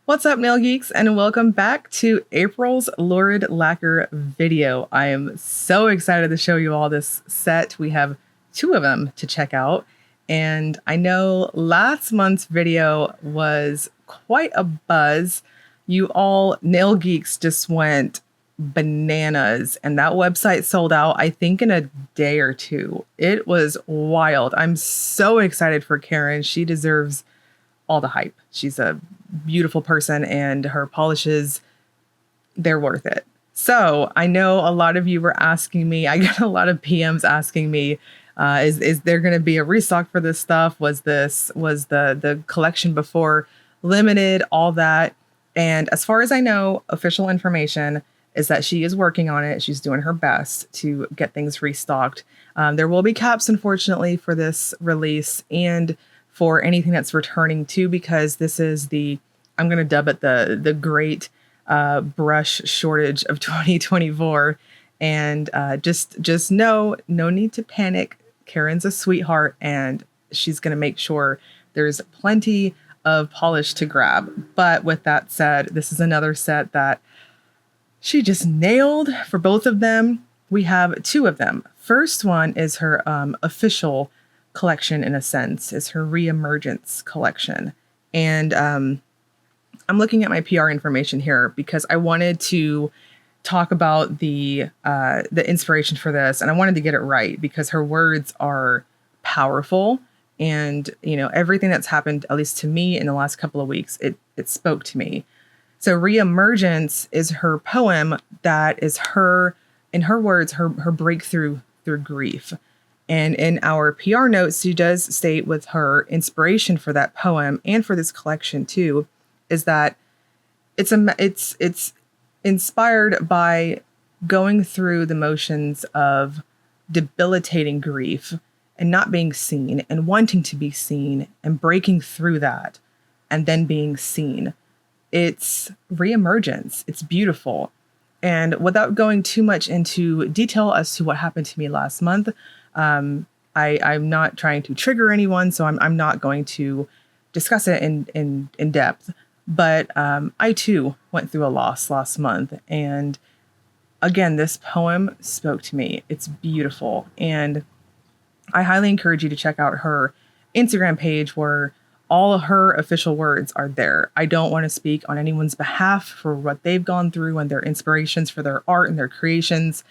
What's up, nail geeks, and welcome back to April's Lurid Lacquer video. I am so excited to show you all this set. We have two of them to check out, and I know last month's video was quite a buzz. You all nail geeks just went bananas, and that website sold out, I think, in a day or two. It was wild. I'm so excited for Karen. She deserves all the hype. She's a beautiful person, and her polishes, they're worth it. So I know a lot of you were asking me, I got a lot of PMs asking me, is there going to be a restock for this stuff? Was the collection before limited, all that? And as far as I know, official information is that she is working on it. She's doing her best to get things restocked. There will be caps, unfortunately, for this release and for anything that's returning too, because this is I'm going to dub it the great brush shortage of 2024. And just no need to panic. Karen's a sweetheart, and she's going to make sure there's plenty of polish to grab. But with that said, this is another set that she just nailed for both of them. We have two of them. First one is her official collection, in a sense. Is her Re-Emergence collection. And I'm looking at my PR information here because I wanted to talk about the inspiration for this, and I wanted to get it right because her words are powerful, and everything that's happened, at least to me in the last couple of weeks, it spoke to me. So Re-Emergence is her poem that is her, in her words, her breakthrough through grief. And in our PR notes, she does state with her inspiration for that poem and for this collection too, is that it's inspired by going through the motions of debilitating grief and not being seen and wanting to be seen and breaking through that and then being seen. It's Re-Emergence. It's beautiful. And without going too much into detail as to what happened to me last month, I'm not trying to trigger anyone, so I'm not going to discuss it in depth. But I too went through a loss last month, and again, this poem spoke to me. It's beautiful, and I highly encourage you to check out her Instagram page where all of her official words are there. I don't want to speak on anyone's behalf for what they've gone through and their inspirations for their art and their creations,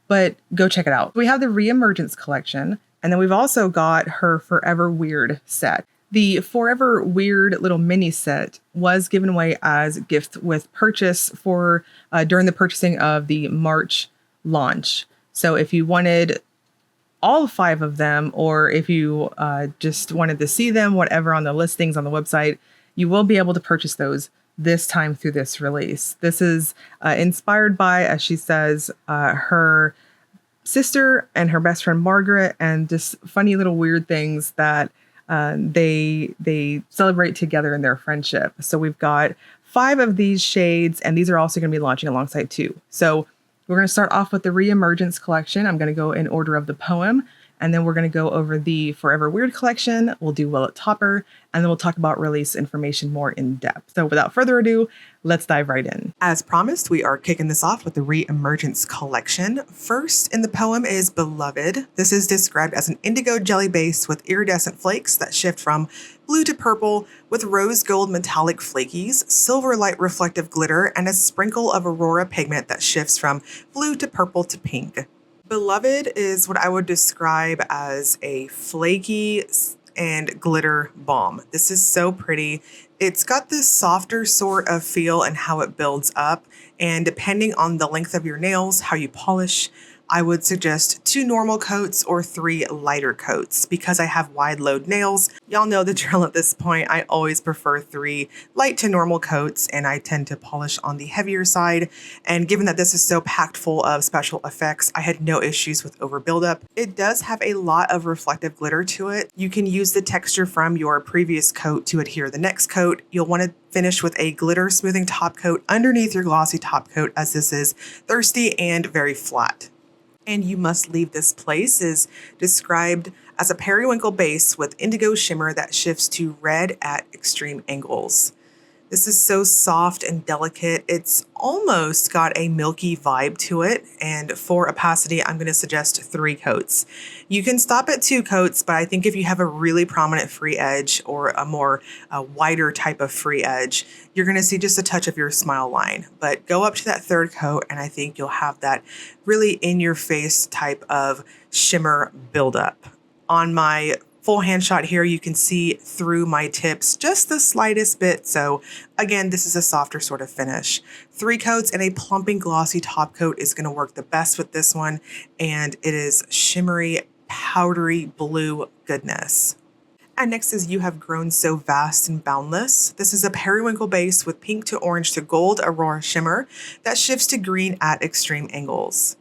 but go check it out. We have the Re-Emergence collection, and then we've also got her Forever Weird set. The Forever Weird little mini set was given away as a gift with purchase for during the purchasing of the March launch. So if you wanted all 5 of them, or if you just wanted to see them, whatever, on the listings on the website, you will be able to purchase those this time through this release. This is inspired by, as she says, her sister and her best friend Margaret, and just funny little weird things that they celebrate together in their friendship. So we've got 5 of these shades, and these are also going to be launching alongside 2. So we're going to start off with the Re-Emergence collection. I'm going to go in order of the poem, and then we're going to go over the Forever Weird collection. We'll do Will It Topper, and then we'll talk about release information more in depth. So without further ado, let's dive right in. As promised, we are kicking this off with the Re-Emergence collection. First in the poem is Beloved. This is described as an indigo jelly base with iridescent flakes that shift from blue to purple with rose gold metallic flakies, silver light reflective glitter, and a sprinkle of aurora pigment that shifts from blue to purple to pink. Beloved is what I would describe as a flaky and glitter bomb. This is so pretty. It's got this softer sort of feel and how it builds up. And depending on the length of your nails, how you polish, I would suggest 2 normal coats or 3 lighter coats. Because I have wide load nails, y'all know the drill at this point. I always prefer 3 light to normal coats, and I tend to polish on the heavier side. And given that this is so packed full of special effects, I had no issues with over buildup. It does have a lot of reflective glitter to it. You can use the texture from your previous coat to adhere the next coat. You'll want to finish with a glitter smoothing top coat underneath your glossy top coat, as this is thirsty and very flat. And You Must Leave This Place is described as a periwinkle base with indigo shimmer that shifts to red at extreme angles. This is so soft and delicate. It's almost got a milky vibe to it. And for opacity, I'm going to suggest 3 coats. You can stop at 2 coats, but I think if you have a really prominent free edge or a more wider type of free edge, you're going to see just a touch of your smile line. But go up to that 3rd coat, and I think you'll have that really in-your-face type of shimmer buildup. On my full hand shot here, you can see through my tips just the slightest bit. So again, this is a softer sort of finish. 3 coats and a plumping glossy top coat is going to work the best with this one. And it is shimmery, powdery blue goodness. And next is You Have Grown So Vast and Boundless. This is a periwinkle base with pink to orange to gold aurora shimmer that shifts to green at extreme angles.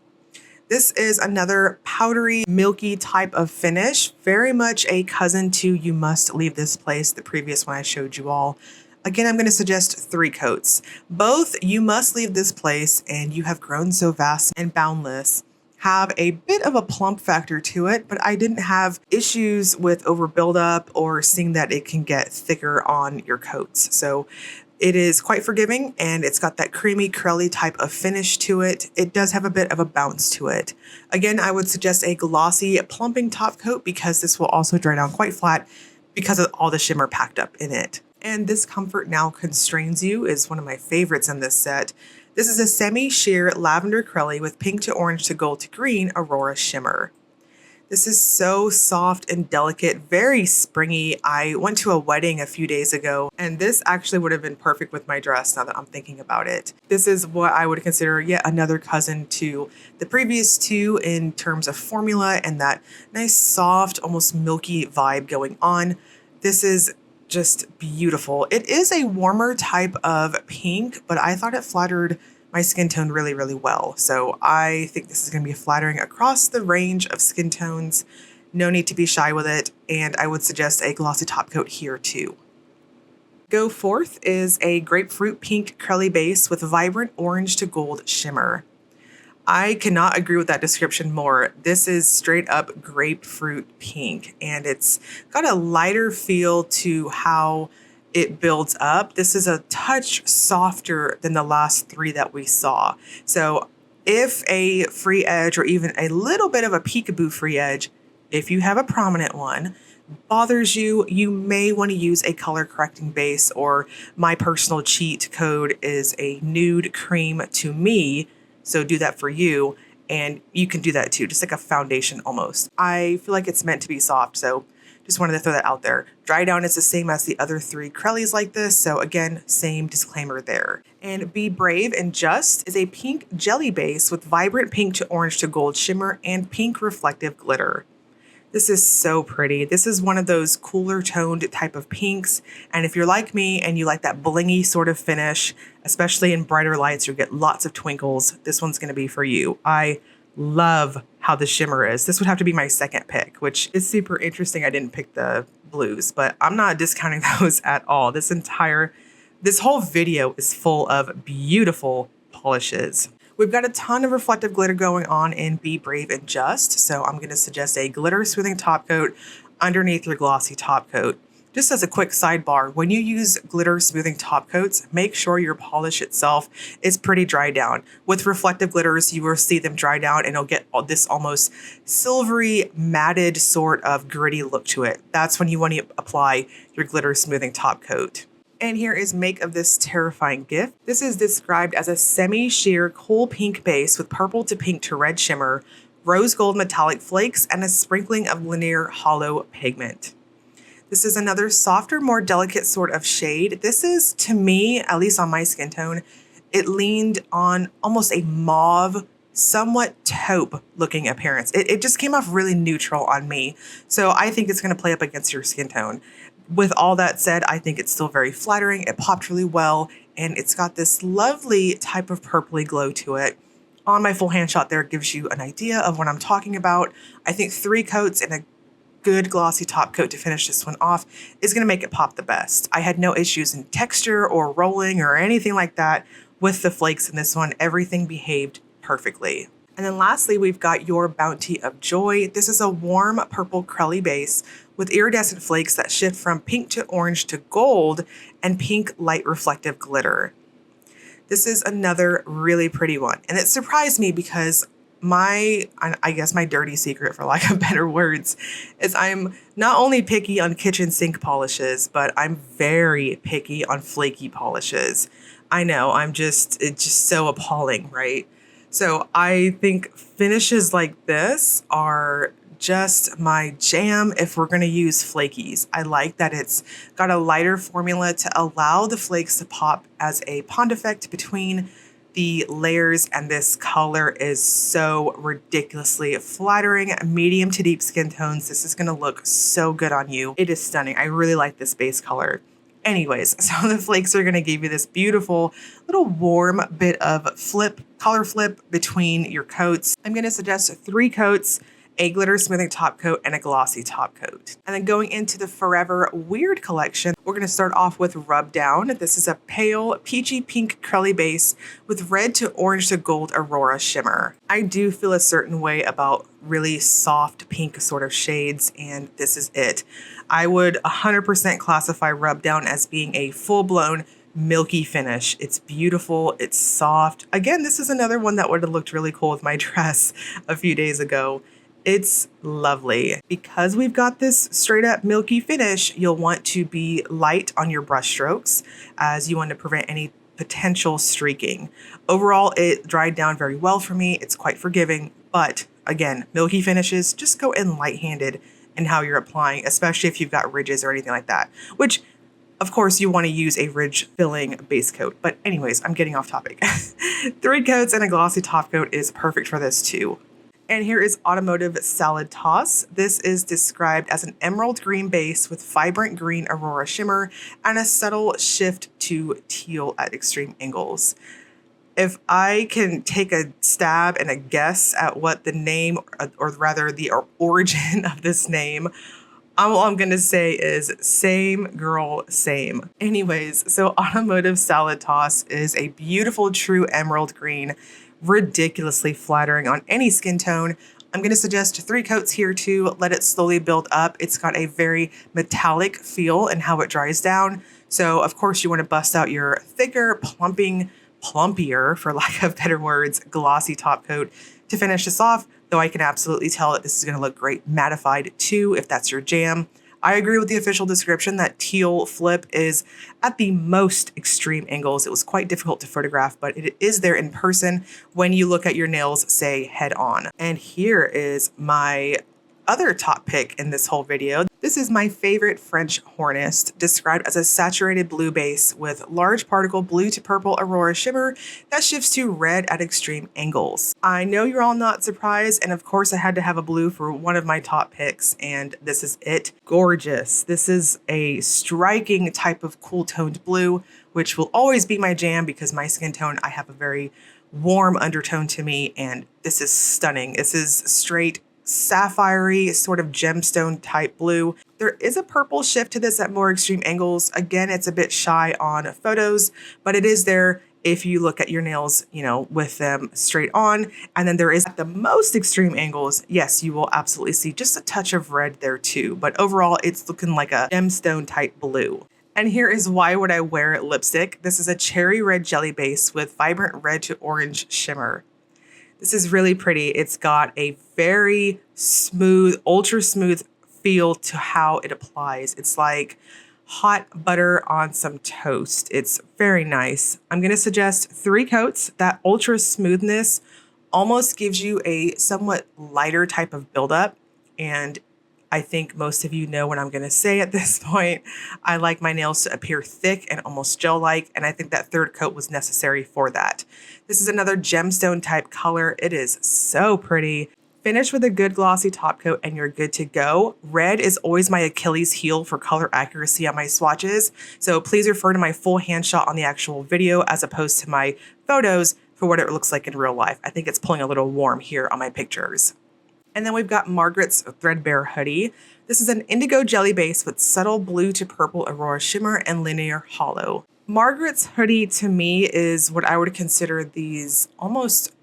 This is another powdery, milky type of finish, very much a cousin to You Must Leave This Place, the previous one I showed you all. Again, I'm going to suggest 3 coats. Both You Must Leave This Place and You Have Grown So Vast and Boundless have a bit of a plump factor to it, but I didn't have issues with over buildup or seeing that it can get thicker on your coats. So it is quite forgiving, and it's got that creamy, curly type of finish to it. It does have a bit of a bounce to it. Again, I would suggest a glossy, plumping top coat because this will also dry down quite flat because of all the shimmer packed up in it. And this Comfort Now Constrains You is one of my favorites in this set. This is a semi-sheer lavender curly with pink to orange to gold to green aurora shimmer. This is so soft and delicate, very springy. I went to a wedding a few days ago, and this actually would have been perfect with my dress now that I'm thinking about it. This is what I would consider yet another cousin to the previous 2 in terms of formula and that nice, soft, almost milky vibe going on. This is just beautiful. It is a warmer type of pink, but I thought it flattered my skin tone really, really well. So I think this is going to be flattering across the range of skin tones. No need to be shy with it. And I would suggest a glossy top coat here too. Go Forth is a grapefruit pink curly base with vibrant orange to gold shimmer. I cannot agree with that description more. This is straight up grapefruit pink, and it's got a lighter feel to how it builds up. This is a touch softer than the last 3 that we saw. So if a free edge or even a little bit of a peekaboo free edge, if you have a prominent one, bothers you, you may want to use a color correcting base, or my personal cheat code is a nude cream to me. So do that for you, and you can do that too, just like a foundation almost. I feel like it's meant to be soft, so just wanted to throw that out there. Dry down is the same as the other 3 Crellies like this, so again, same disclaimer there. And Be Brave and Just is a pink jelly base with vibrant pink to orange to gold shimmer and pink reflective glitter. This is so pretty. This is one of those cooler toned type of pinks, and if you're like me and you like that blingy sort of finish, especially in brighter lights, you get lots of twinkles, this one's going to be for you. I love how the shimmer is. This would have to be my 2nd pick, which is super interesting. I didn't pick the blues, but I'm not discounting those at all. This whole video is full of beautiful polishes. We've got a ton of reflective glitter going on in Be Brave and Just, so I'm going to suggest a glitter smoothing top coat underneath your glossy top coat. Just as a quick sidebar, when you use glitter smoothing top coats, make sure your polish itself is pretty dry down. With reflective glitters, you will see them dry down and it'll get this almost silvery, matted sort of gritty look to it. That's when you want to apply your glitter smoothing top coat. And here is Make of This Terrifying Gift. This is described as a semi-sheer cool pink base with purple to pink to red shimmer, rose gold metallic flakes, and a sprinkling of linear hollow pigment. This is another softer, more delicate sort of shade. This is, to me, at least on my skin tone, it leaned on almost a mauve, somewhat taupe looking appearance. It just came off really neutral on me. So I think it's going to play up against your skin tone. With all that said, I think it's still very flattering. It popped really well, and it's got this lovely type of purpley glow to it. On my full hand shot there gives you an idea of what I'm talking about. I think 3 coats and a good glossy top coat to finish this one off is going to make it pop the best. I had no issues in texture or rolling or anything like that with the flakes in this one. Everything behaved perfectly. And then lastly, we've got Your Bounty of Joy. This is a warm purple curly base with iridescent flakes that shift from pink to orange to gold and pink light reflective glitter. This is another really pretty one. And it surprised me because I guess my dirty secret, for lack of better words, is I'm not only picky on kitchen sink polishes, but I'm very picky on flaky polishes. I know, it's just so appalling, right? So I think finishes like this are just my jam if we're going to use flakies. I like that it's got a lighter formula to allow the flakes to pop as a pond effect between the layers, and this color is so ridiculously flattering. Medium to deep skin tones. This is going to look so good on you. It is stunning. I really like this base color. Anyways, so the flakes are going to give you this beautiful little warm bit of color flip between your coats. I'm going to suggest 3 coats, a glitter smoothing top coat, and a glossy top coat. And then going into the Forever Weird collection, we're going to start off with Rubdown. This is a pale peachy pink curly base with red to orange to gold aurora shimmer. I do feel a certain way about really soft pink sort of shades, and this is it. I would 100% classify Rubdown as being a full-blown milky finish. It's beautiful. It's soft. Again, this is another one that would have looked really cool with my dress a few days ago. It's lovely. Because we've got this straight up milky finish, you'll want to be light on your brush strokes as you want to prevent any potential streaking. Overall, it dried down very well for me. It's quite forgiving, but again, milky finishes, just go in light-handed in how you're applying, especially if you've got ridges or anything like that, which of course you want to use a ridge filling base coat. But anyways, I'm getting off topic. 3 coats and a glossy top coat is perfect for this too. And here is Automotive Salad Toss. This is described as an emerald green base with vibrant green aurora shimmer and a subtle shift to teal at extreme angles. If I can take a stab and a guess at what the name, or rather the origin of this name, all I'm going to say is same girl, same. Anyways, so Automotive Salad Toss is a beautiful true emerald green, ridiculously flattering on any skin tone. I'm going to suggest 3 coats here too. Let it slowly build up. It's got a very metallic feel in how it dries down. So of course you want to bust out your thicker, plumpier, for lack of better words, glossy top coat to finish this off, though I can absolutely tell that this is going to look great mattified too, if that's your jam. I agree with the official description that teal flip is at the most extreme angles. It was quite difficult to photograph, but it is there in person when you look at your nails, say, head on. And here is my other top pick in this whole video. This is my favorite French Hornist, described as a saturated blue base with large particle blue to purple aurora shimmer that shifts to red at extreme angles. I know you're all not surprised, and of course I had to have a blue for one of my top picks, and this is it. Gorgeous. This is a striking type of cool toned blue, which will always be my jam because my skin tone, I have a very warm undertone to me, and this is stunning. This is straight sapphire-y sort of gemstone type blue. There is a purple shift to this at more extreme angles. Again, it's a bit shy on photos, but it is there if you look at your nails, with them straight on. And then there is at the most extreme angles, yes, you will absolutely see just a touch of red there too. But overall, it's looking like a gemstone type blue. And here is Why Would I Wear It lipstick. This is a cherry red jelly base with vibrant red to orange shimmer. This is really pretty. It's got a very smooth, ultra smooth feel to how it applies. It's like hot butter on some toast. It's very nice. I'm going to suggest 3 coats. That ultra smoothness almost gives you a somewhat lighter type of buildup. And I think most of you know what I'm going to say at this point. I like my nails to appear thick and almost gel-like, and I think that 3rd coat was necessary for that. This is another gemstone type color. It is so pretty. Finish with a good glossy top coat and you're good to go. Red is always my Achilles heel for color accuracy on my swatches, so please refer to my full hand shot on the actual video as opposed to my photos for what it looks like in real life. I think it's pulling a little warm here on my pictures. And then we've got Margaret's Threadbare Hoodie. This is an indigo jelly base with subtle blue to purple aurora shimmer and linear hollow. Margaret's Hoodie to me is what I would consider these almost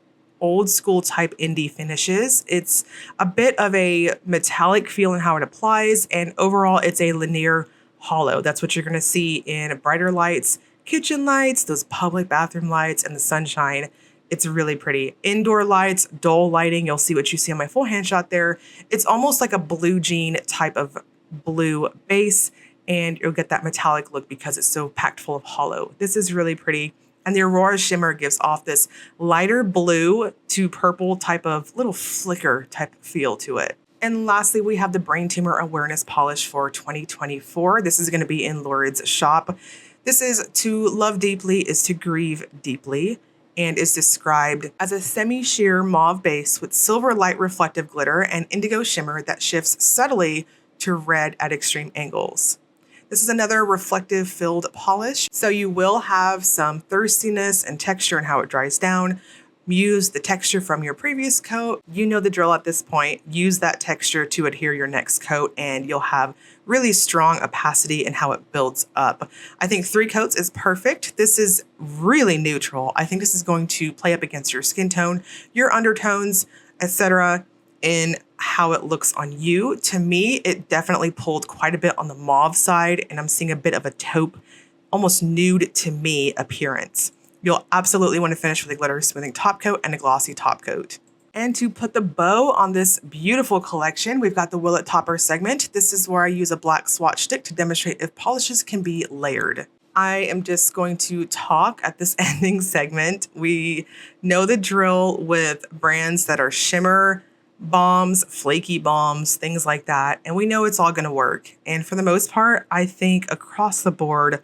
old school type indie finishes. It's a bit of a metallic feel in how it applies, and overall it's a linear hollow. That's what you're going to see in brighter lights, kitchen lights, those public bathroom lights, and the sunshine. It's really pretty. Indoor lights, dull lighting, you'll see what you see on my full hand shot there. It's almost like a blue jean type of blue base, and you'll get that metallic look because it's so packed full of hollow. This is really pretty. And the Aurora Shimmer gives off this lighter blue to purple type of little flicker type feel to it. And lastly, we have the Brain Tumor Awareness Polish for 2024. This is going to be in Lurid's shop. This is to love deeply is to grieve deeply, and is described as a semi-sheer mauve base with silver light reflective glitter and indigo shimmer that shifts subtly to red at extreme angles. This is another reflective filled polish, so you will have some thirstiness and texture in how it dries down. Use the texture from your previous coat. You know the drill at this point. Use that texture to adhere your next coat, and you'll have really strong opacity in how it builds up. I think 3 coats is perfect. This is really neutral. I think this is going to play up against your skin tone, your undertones, etc., in how it looks on you. To me, it definitely pulled quite a bit on the mauve side, and I'm seeing a bit of a taupe, almost nude to me appearance. You'll absolutely want to finish with a glitter smoothing top coat and a glossy top coat. And to put the bow on this beautiful collection, we've got the Will It Topper segment. This is where I use a black swatch stick to demonstrate if polishes can be layered. I am just going to talk at this ending segment. We know the drill with brands that are shimmer bombs, flaky bombs, things like that. And we know it's all going to work. And for the most part, I think across the board,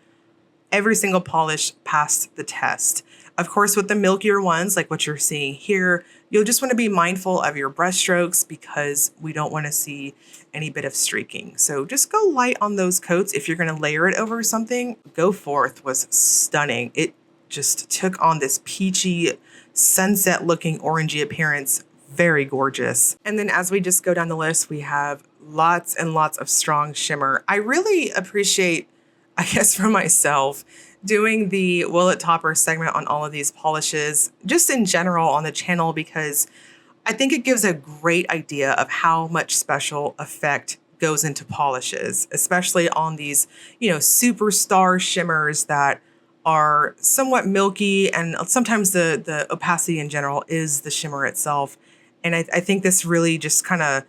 every single polish passed the test. Of course, with the milkier ones, like what you're seeing here, you'll just want to be mindful of your brush strokes because we don't want to see any bit of streaking. So just go light on those coats. If you're going to layer it over something, Go Forth was stunning. It just took on this peachy, sunset looking orangey appearance. Very gorgeous. And then as we just go down the list, we have lots and lots of strong shimmer. I really appreciate, I guess for myself, doing the Will It Topper segment on all of these polishes, just in general on the channel, because I think it gives a great idea of how much special effect goes into polishes, especially on these, superstar shimmers that are somewhat milky, and sometimes the opacity in general is the shimmer itself. And I think this really just kind of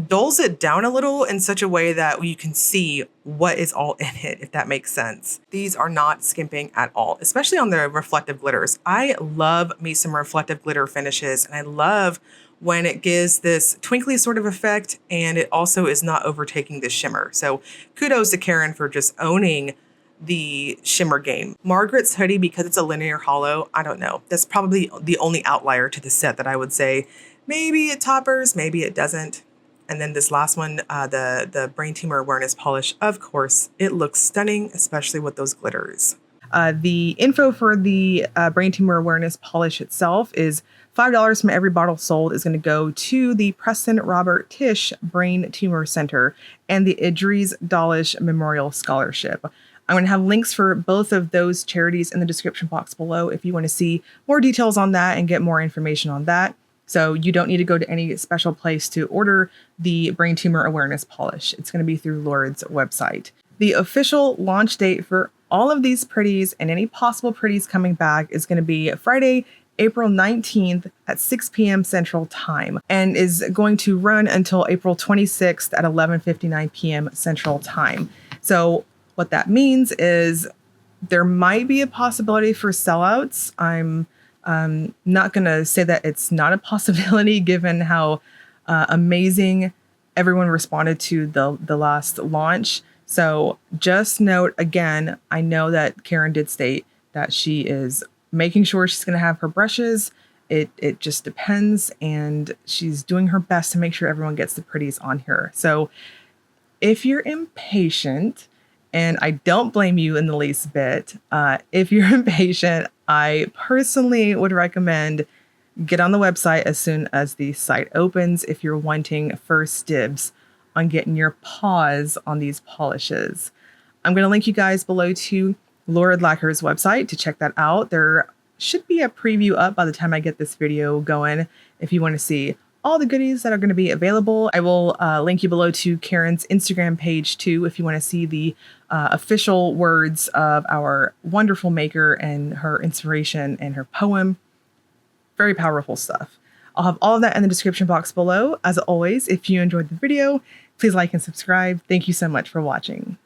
dulls it down a little in such a way that you can see what is all in it, if that makes sense. These are not skimping at all, especially on the reflective glitters. I love me some reflective glitter finishes, and I love when it gives this twinkly sort of effect, and it also is not overtaking the shimmer. So kudos to Karen for just owning the shimmer game. Margaret's hoodie, because it's a linear hollow, I don't know. That's probably the only outlier to the set that I would say maybe it toppers, maybe it doesn't. And then this last one, the Brain Tumor Awareness Polish, of course, it looks stunning, especially with those glitters. The info for the Brain Tumor Awareness Polish itself is $5 from every bottle sold is going to go to the Preston Robert Tisch Brain Tumor Center and the Idris Dalish Memorial Scholarship. I'm going to have links for both of those charities in the description box below if you want to see more details on that and get more information on that. So you don't need to go to any special place to order the Brain Tumor Awareness Polish. It's going to be through Lurid's website. The official launch date for all of these pretties and any possible pretties coming back is going to be Friday, April 19th at 6 p.m. Central Time, and is going to run until April 26th at 11:59 p.m. Central Time. So what that means is there might be a possibility for sellouts. I'm not going to say that it's not a possibility given how amazing everyone responded to the last launch. So just note, again, I know that Karen did state that she is making sure she's going to have her brushes. It just depends, and she's doing her best to make sure everyone gets the pretties on here. So if you're impatient, and I don't blame you in the least bit, if you're impatient, I personally would recommend get on the website as soon as the site opens if you're wanting first dibs on getting your paws on these polishes. I'm going to link you guys below to Lurid Lacquer's website to check that out. They're should be a preview up by the time I get this video going. If you want to see all the goodies that are going to be available, I will link you below to Karen's Instagram page too, if you want to see the official words of our wonderful maker and her inspiration and her poem. Very powerful stuff. I'll have all of that in the description box below. As always, if you enjoyed the video, please like and subscribe. Thank you so much for watching.